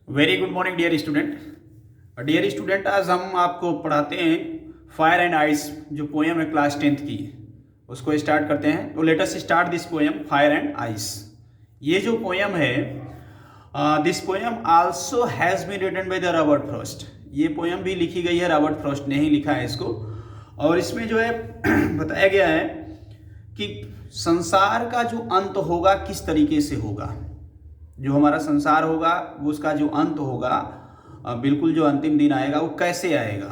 Very good morning dear student. Dear student, आज हम आपको पढ़ाते हैं फायर एंड आइस, जो पोएम है क्लास 10th की, उसको स्टार्ट करते हैं। तो let us start this poem fire and ice. ये जो पोएम है, this poem also has been written by the Robert Frost. ये पोएम भी लिखी गई है, रॉबर्ट फ्रॉस्ट ने ही लिखा है इसको। और इसमें जो है बताया गया है कि संसार का जो अंत होगा किस तरीके से होगा, जो हमारा संसार होगा वो उसका जो अंत होगा, बिल्कुल जो अंतिम दिन आएगा वो कैसे आएगा।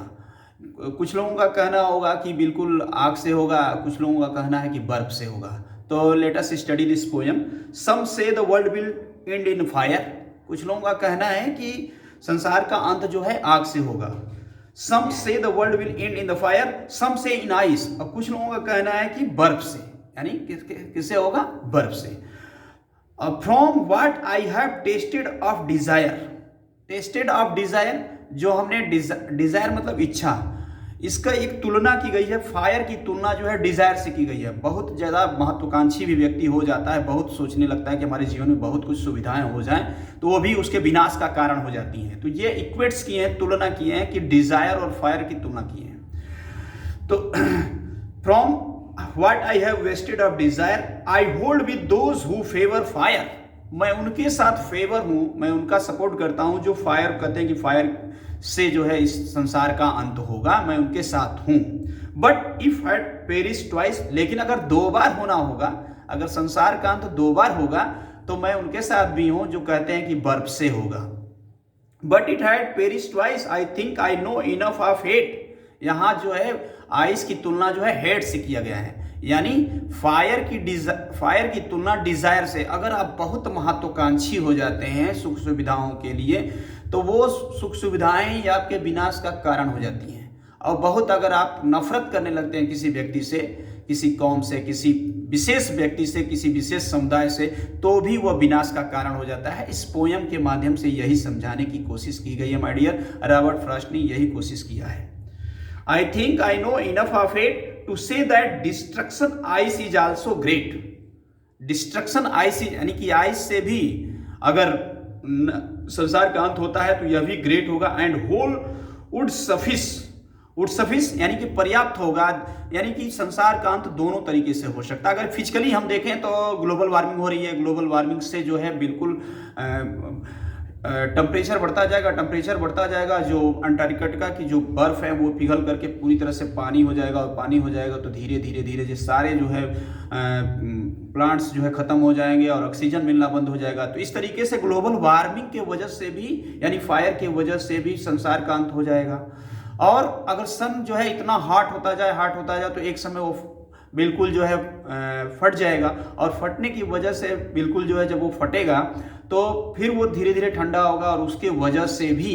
कुछ लोगों का कहना होगा कि बिल्कुल आग से होगा, कुछ लोगों का कहना है कि बर्फ से होगा। तो let us study this poem. Some say the world will end in fire. कुछ लोगों का कहना है कि संसार का अंत जो है आग से होगा। Some say the world will end in the fire, some say in ice. और कुछ लोगों का कहना है कि बर्फ से, यानी किससे होगा, बर्फ से। From what I have tested of desire. Tested of desire, जो हमने डिजायर मतलब इच्छा, इसका एक तुलना की गई है। फायर की तुलना जो है डिजायर से की गई है। बहुत ज़्यादा महत्वाकांक्षी भी व्यक्ति हो जाता है, बहुत सोचने लगता है कि हमारे जीवन में बहुत कुछ सुविधाएं हो जाएं, तो वो भी उसके विनाश का कारण हो जाती हैं। तो ये इक्वेट्स किए हैं, तुलना किए हैं कि डिजायर और फायर की तुलना की है। तो from What I have wasted of desire, I hold with those who favor fire. मैं उनके साथ फेवर हूं, मैं उनका सपोर्ट करता हूं जो फायर कहते हैं कि फायर से जो है इस संसार का अंत होगा, मैं उनके साथ हूं। But if had perish twice, लेकिन अगर दो बार होना होगा, अगर संसार का अंत दो बार होगा, तो मैं उनके साथ भी हूं जो कहते हैं कि बर्फ से होगा। But it had perish twice, I think I know enough of hate. यहाँ जो है आइस की तुलना जो है हेट से किया गया है, यानी फायर की तुलना डिजायर से। अगर आप बहुत महत्वाकांक्षी हो जाते हैं सुख सुविधाओं के लिए, तो वो सुख सुविधाएं या आपके विनाश का कारण हो जाती हैं। और बहुत अगर आप नफरत करने लगते हैं किसी व्यक्ति से, किसी कौम से, किसी विशेष व्यक्ति से, किसी विशेष समुदाय से, तो भी वह विनाश का कारण हो जाता है। इस पोयम के माध्यम से यही समझाने की कोशिश की गई है माय डियर। रॉबर्ट फ्रॉस्ट ने यही कोशिश किया है। I think I know enough of it to say that destruction ice is also great. Destruction ice यानी कि आइस से भी अगर संसार का अंत होता है तो यह भी ग्रेट होगा। एंड होल वुड सफिश यानी कि पर्याप्त होगा, यानी कि संसार का अंत दोनों तरीके से हो सकता है। अगर फिजिकली हम देखें तो ग्लोबल वार्मिंग हो रही है, ग्लोबल वार्मिंग से जो है बिल्कुल टेम्परेचर बढ़ता जाएगा। जो अंटार्कटिका की जो बर्फ है वो पिघल करके पूरी तरह से पानी हो जाएगा, और पानी हो जाएगा तो धीरे धीरे जो सारे जो है प्लांट्स जो है खत्म हो जाएंगे और ऑक्सीजन मिलना बंद हो जाएगा। तो इस तरीके से ग्लोबल वार्मिंग के वजह से भी, यानी फायर के वजह से भी संसार का अंत हो जाएगा। और अगर सन जो है इतना हॉट होता जाए तो एक समय वो बिल्कुल जो है फट जाएगा, और फटने की वजह से बिल्कुल जो है जब वो फटेगा तो फिर वो धीरे धीरे ठंडा होगा, और उसके वजह से भी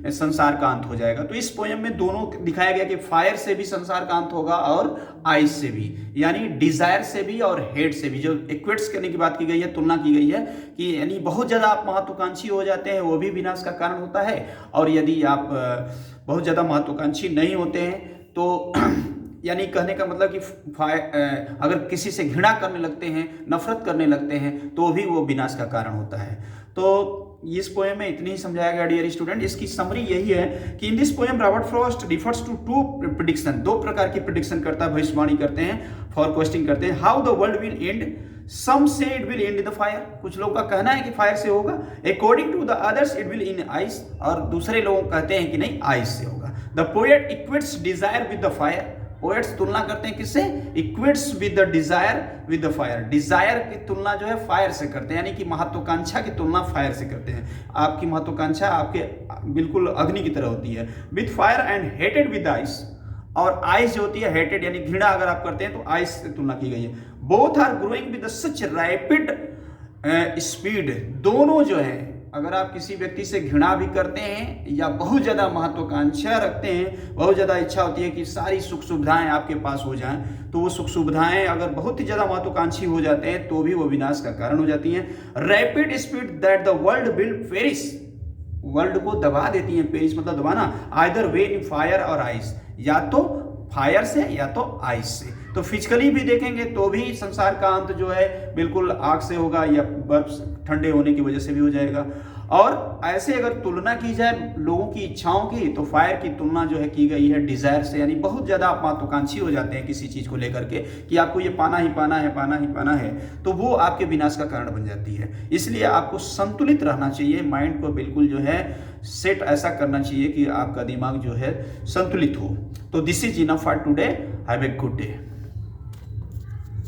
संसार का अंत हो जाएगा। तो इस पोएम में दोनों दिखाया गया कि फायर से भी संसार का अंत होगा और आइस से भी, यानी डिजायर से भी और हेट से भी। जो इक्वेट्स करने की बात की गई है, तुलना की गई है कि यानी बहुत ज़्यादा आप महत्वाकांक्षी हो जाते हैं, वो भी विनाश का कारण होता है। और यदि आप बहुत ज़्यादा महत्वाकांक्षी नहीं होते हैं तो यानी कहने का मतलब कि अगर किसी से घृणा करने लगते हैं, नफरत करने लगते हैं, तो भी वो विनाश का कारण होता है। तो इस पोएम में इतनी ही समझाया गया डियर स्टूडेंट। इसकी समरी यही है कि in this poem Robert Frost refers to two prediction, दो प्रकार की प्रेडिक्शन करता है, भविष्यवाणी करते हैं, फॉरकास्टिंग करते हैं। How the world will end, some say it will end in the fire. कुछ लोगों का कहना है कि फायर से होगा। According to the others it will in ice, और दूसरे लोग कहते हैं कि नहीं, आइस से होगा। The poet equates desire with the fire. Poets तुलना करते हैं किससे, equates with the desire with the fire. Desire की तुलना जो है फायर से करते हैं, यानी कि महत्वाकांक्षा की तुलना फायर से करते हैं। आपकी महत्वाकांक्षा आपके बिल्कुल अग्नि की तरह होती है। With fire and hated with ice, और आइस जो होती है हेटेड यानी घृणा अगर आप करते हैं तो आइस से तुलना की गई है। Both are growing with such rapid speed. दोनों जो है, अगर आप किसी व्यक्ति से घृणा भी करते हैं या बहुत ज़्यादा महत्वाकांक्षा रखते हैं, बहुत ज़्यादा इच्छा होती है कि सारी सुख सुविधाएं आपके पास हो जाएं, तो वो सुख सुविधाएं अगर बहुत ही ज़्यादा महत्वाकांक्षी हो जाते हैं तो भी वो विनाश का कारण हो जाती हैं। Rapid speed that the world will perish, world को दबा देती हैं। पेरिश मतलब दबाना। आइदर वे इन फायर और आइस, या तो फायर से या तो आइस से। तो फिजिकली भी देखेंगे तो भी संसार का अंत जो है बिल्कुल आग से होगा, या बर्फ ठंडे होने की वजह से भी हो जाएगा। और ऐसे अगर तुलना की जाए लोगों की इच्छाओं की, तो फायर की तुलना जो है की गई है डिजायर से, यानी बहुत ज़्यादा आप महत्वाकांक्षी हो जाते हैं किसी चीज़ को लेकर के कि आपको ये पाना ही पाना है, पाना ही पाना है, तो वो आपके विनाश का कारण बन जाती है। इसलिए आपको संतुलित रहना चाहिए, माइंड को बिल्कुल जो है सेट ऐसा करना चाहिए कि आपका दिमाग जो है संतुलित हो। तो this is enough for today, have a good day.